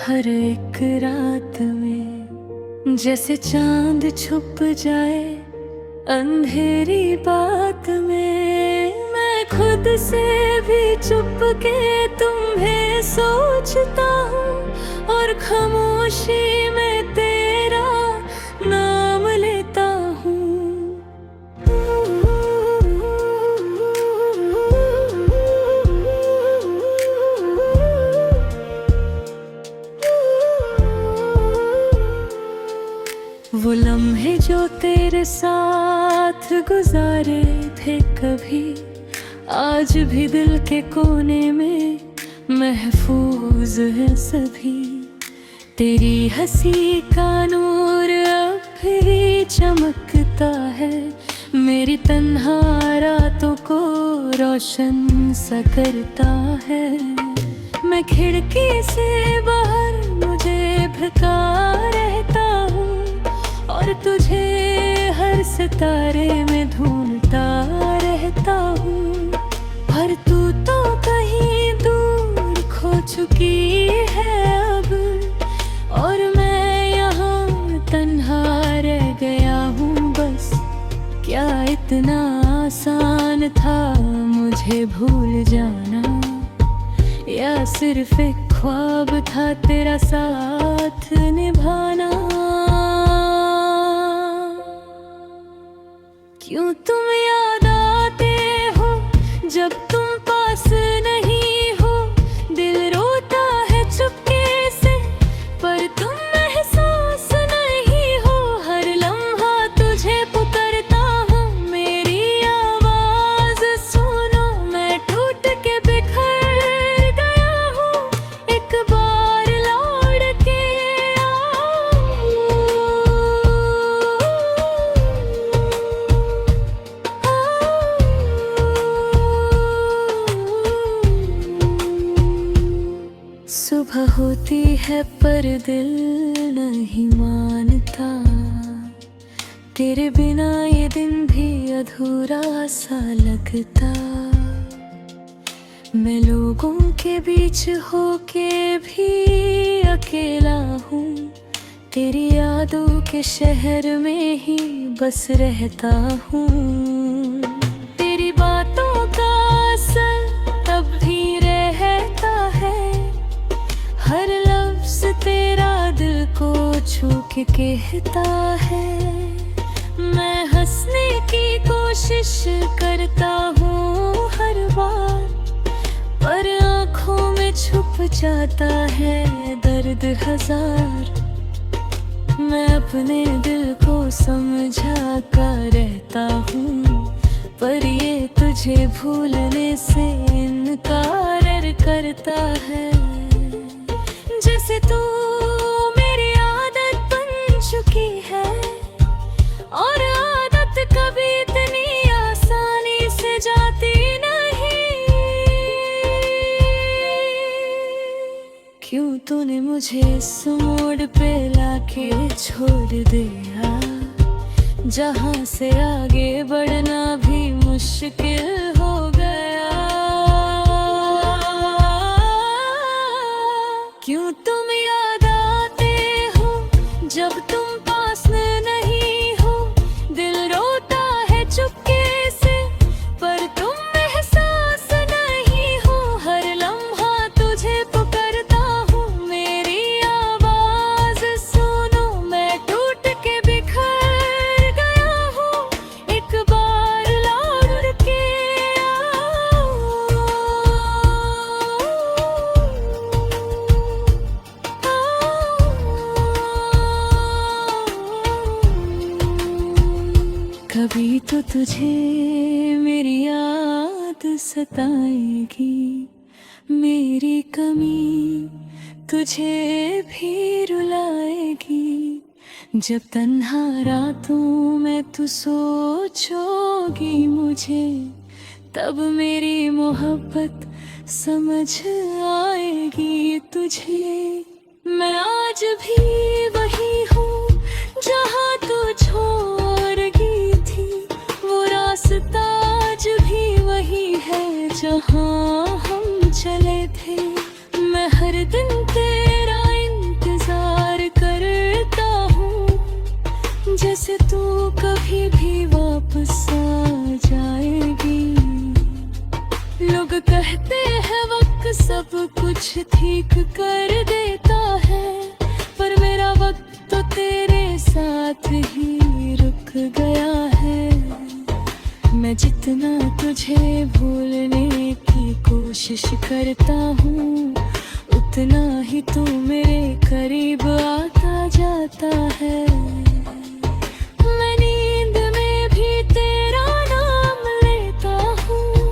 हर एक रात में जैसे चांद छुप जाए अंधेरी बात में, मैं खुद से भी चुप के तुम्हें सोचता हूँ और खामोशी में तेरा नाम लेता हूँ। वो लम्हे जो तेरे साथ गुजारे थे कभी, आज भी दिल के कोने में महफूज है सभी। तेरी हंसी का नूर अब भी चमकता है, मेरी तन्हा रातों को रोशन सा करता है। मैं खिड़की से बाहर मुझे भटका रहता हूँ और तुझे हर सितारे में ढूंढता रहता हूँ, पर तू तो कहीं दूर खो चुकी है अब, और मैं यहाँ तन्हा रह गया हूँ बस। क्या इतना आसान था मुझे भूल जाना, या सिर्फ एक ख्वाब था तेरा साथ निभाना। क्यों तुम याद आते हो जब तुम पास नहीं हो, दिल रोता है चुपके से पर तुम महसूस नहीं हो। हर लम्हा तुझे पुकारता हूँ, मेरी आवाज सुनो, मैं टूट के बिखर गया हूँ, एक बार लौट के सुबह होती है पर दिल नहीं मानता, तेरे बिना ये दिन भी अधूरा सा लगता। मैं लोगों के बीच होके भी अकेला हूँ, तेरी यादों के शहर में ही बस रहता हूँ। तेरी बातों का असर तब भी रहता है, हर लफ्ज़ तेरा दिल को छू के कहता है। मैं हंसने की कोशिश करता हूँ हर बार, पर आँखों में छुप जाता है दर्द हजार। मैं अपने दिल को समझा कर रहता हूँ, पर ये तुझे भूलने से इनकार करता है। जैसे तू मेरी आदत बन चुकी है, और आदत कभी इतनी आसानी से जाती नहीं। क्यों तूने मुझे इस मोड़ पे लाके छोड़ दिया, जहाँ से आगे बढ़ना भी मुश्किल हो गया। क्यों तुम याद आते हो जब तुम पास में नहीं हो, दिल रोता है चुपके से पर तुम महसूस नहीं हो। हर लम्हा तुझे पुकारता हूँ, मेरी आवाज सुनो, मैं टूट के बिखर गया हूँ, एक बार लौट के कभी तो तुझे मेरी याद सताएगी, मेरी कमी तुझे भी रुलाएगी। जब तन्हा रातों में तू सोचोगी मुझे, तब मेरी मोहब्बत समझ आएगी तुझे। मैं आज भी वही हूँ जहाँ तू छोड़ गई थी, वो रास्ता आज भी वही है जहाँ हम चले थे। मैं हर दिन तेरा कभी भी वापस आ जाएगी। लोग कहते हैं वक्त सब कुछ ठीक कर देता है, पर मेरा वक्त तो तेरे साथ ही रुक गया है। मैं जितना तुझे भूलने की कोशिश करता हूँ, उतना ही तू मेरे करीब आता जाता है। मैं नींद में भी तेरा नाम लेता हूँ,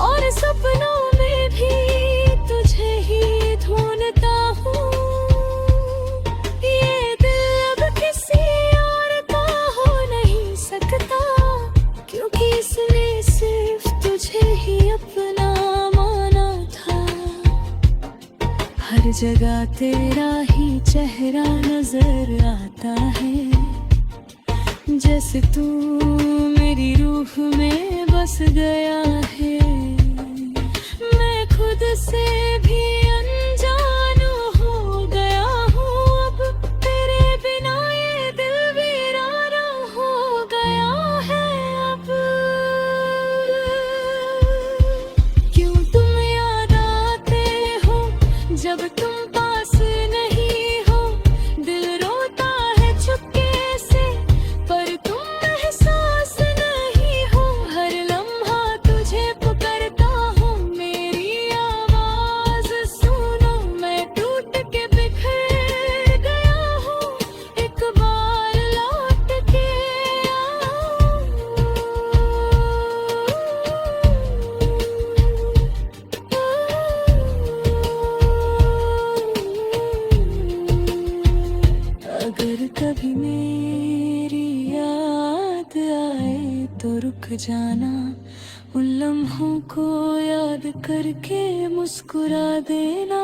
और सपनों में भी तुझे ही ढूंढता हूँ। ये दिल अब किसी और का हो नहीं सकता, क्योंकि इसने सिर्फ तुझे ही अपना माना था। हर जगह तेरा ही चेहरा नजर आता है, जैसे तू मेरी रूह में बस गया है। मैं खुद से भी अनजान हो गया हूँ, अब तेरे बिना ये दिल वीराना हो गया है। अब क्यों तुम याद आते हो जब तुम पास नहीं हो, दिल रोता है चुपके से, पर तुम एहसास नहीं हो। हर लम्हा तुझे पुकारता हूँ, मेरी आवाज सुनो। मैं टूट के बिखर गया हूँ, एक बार लौट के अगर कभी मेरी याद आए तो रुक जाना, उन लम्हों को याद करके मुस्कुरा देना।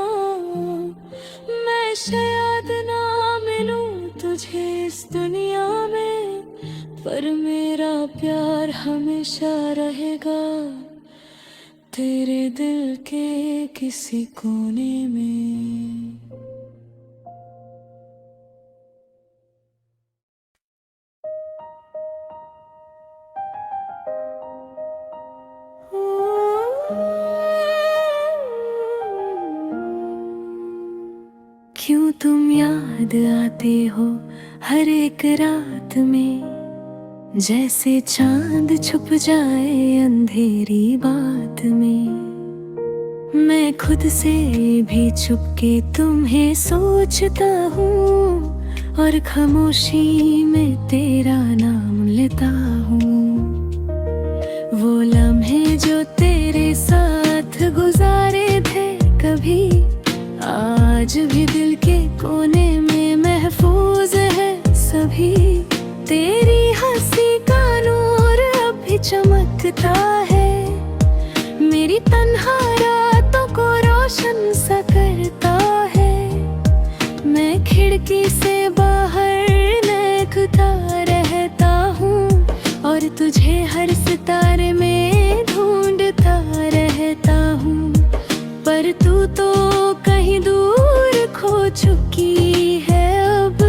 मैं शायद ना मिलूं तुझे इस दुनिया में, पर मेरा प्यार हमेशा रहेगा तेरे दिल के किसी कोने में। क्यों तुम याद आते हो हर एक रात में, जैसे चांद छुप जाए अंधेरी बात में। मैं खुद से भी छुपके तुम्हें सोचता हूँ, और खामोशी में तेरा नाम लेता हूँ। वो लम्हे जो तेरे साथ गुजारे थे कभी, आज भी दिल के कोने में महफूज है सभी। तेरी हंसी का नूर अब भी चमकता है, मेरी तन्हा रातों को रोशन सा करता है। मैं खिड़की से बाहर देखता रहता हूँ, और तुझे हर सितारे में ढूंढता रहता हूँ। पर तू तो कहीं दूर खो चुकी है अब,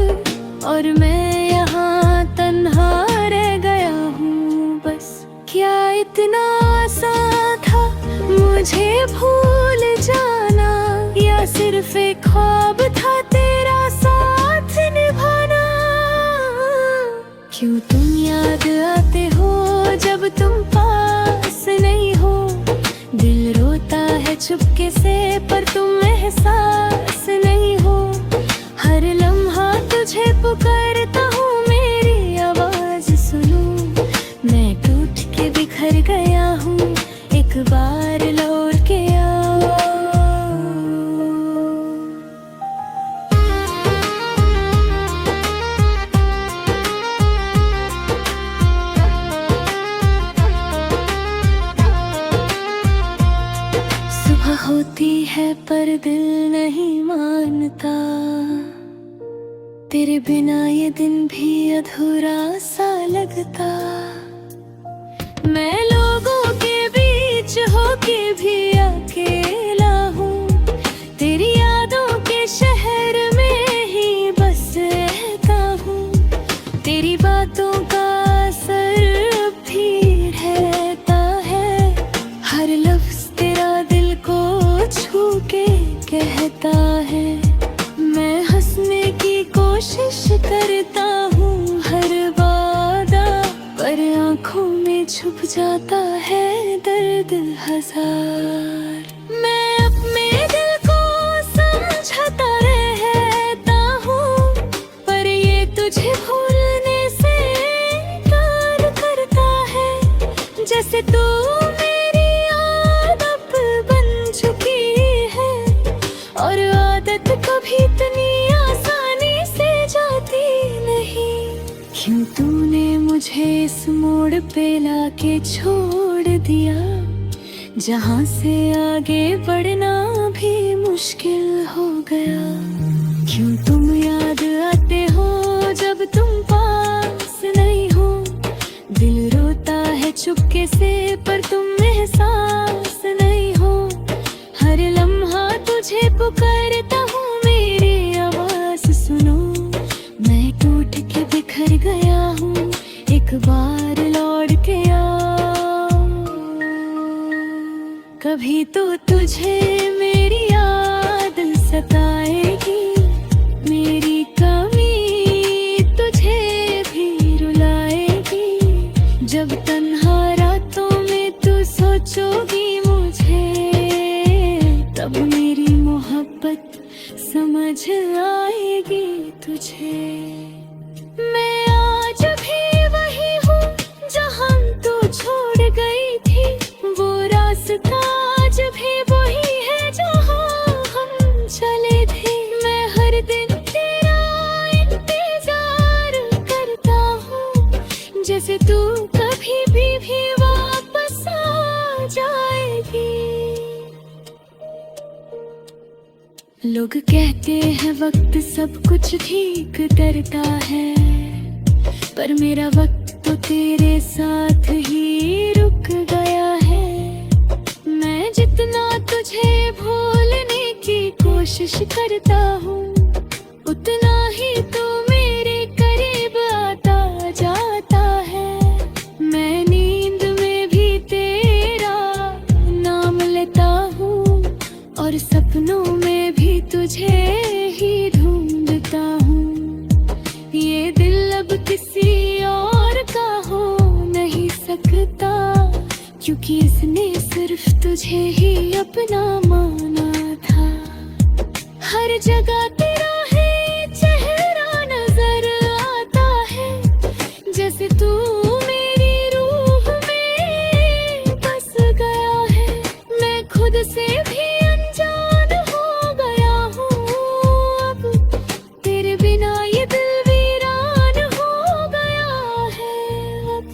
और मैं यहाँ तन्हा रह गया हूँ बस। क्या इतना आसान था मुझे भूल जाना, या सिर्फ एक ख्वाब था तेरा साथ निभाना। क्यों तुम याद आते हो जब तुम पास नहीं हो, दिल रोता है चुपके से, पर तुम एहसास नहीं हो। हर लम्हा तुझे पुकारता हूँ, मेरी आवाज सुनो। मैं टूट के बिखर गया हूँ, एक बार लौट के आओ। सुबह होती है पर दिल नहीं मानता, तेरे बिना ये दिन भी अधूरा सा लगता। मैं लोगों के बीच होके भी अकेला हूँ, तेरी यादों के शहर में ही बस रहता हूँ। तेरी बातों का जाता है दर्द हजार। मैं अपने दिल को समझाता रहता हूँ, पर ये तुझे भूलने से इनकार करता है। जैसे तू मेरी आदत बन चुकी है, और आदत कभी इतनी आसानी से जाती नहीं। क्यों तूने मुझे इस मोड़ पे लाके छोड़ दिया, जहाँ से आगे बढ़ना भी मुश्किल हो गया। क्यों तुम याद आते हो जब तुम पास नहीं हो, दिल रोता है चुपके से पर तुम एहसास नहीं हो। हर लम्हा तुझे पुकारता हूँ, मेरी आवाज सुनो। मैं टूट के बिखर गया हूँ, एक बार लौट के आओ। कभी तो तुझे मेरी याद सताएगी, मेरी कमी तुझे भी रुलाएगी। जब तन्हा रातों में तू सोचोगी मुझे, तब मेरी मोहब्बत समझ आएगी तुझे। मैं आज भी वही हूँ जहाँ तू छोड़ गई थी, वो रास्ता आज भी वही है जहाँ हम चले थे। मैं हर दिन तेरा इंतजार करता हूँ, जैसे तू कभी भी वापस आ जाएगी। लोग कहते हैं वक्त सब कुछ ठीक करता है, पर मेरा वक्त तो तेरे साथ ही रुक गया है। मैं जितना तुझे भूलने की कोशिश करता हूँ, उतना ही तू मेरे करीब आता जाता है। मैं नींद में भी तेरा नाम लेता हूँ, और सपनों में भी तुझे ही ढूंढता हूँ। ये दिल अब किसी और का हो नहीं सकता, क्योंकि इसने सिर्फ तुझे ही अपना माना था। हर जगह तेरा है चेहरा नजर आता है, जैसे तू मेरी रूह में बस गया है। मैं खुद से भी अनजान हो गया हूँ, अब तेरे बिना ये दिल वीरान हो गया है। अब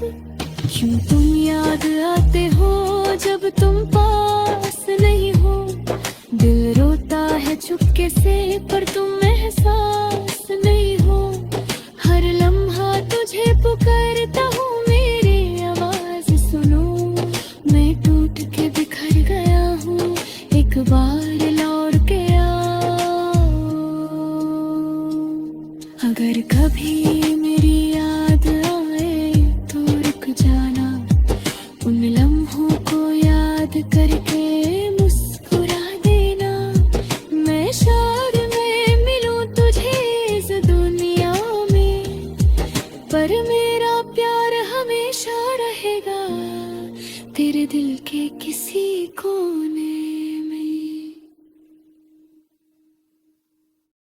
क्यों तुम याद आते हो जब तुम पास नहीं हो, दिल रोता है चुपके से पर तुम एहसास नहीं हो। हर लम्हा तुझे पुकारता हूँ, मेरी आवाज सुनो। मैं टूट के बिखर गया हूँ, एक बार लौट के आओ। अगर कभी मेरी याद आए तो रुक जाना, उन लम्हों को याद करके मुस्कुरा देना। मैं शायद में मिलूं तुझे इस दुनिया में, पर मेरा प्यार हमेशा रहेगा तेरे दिल के किसी कोने।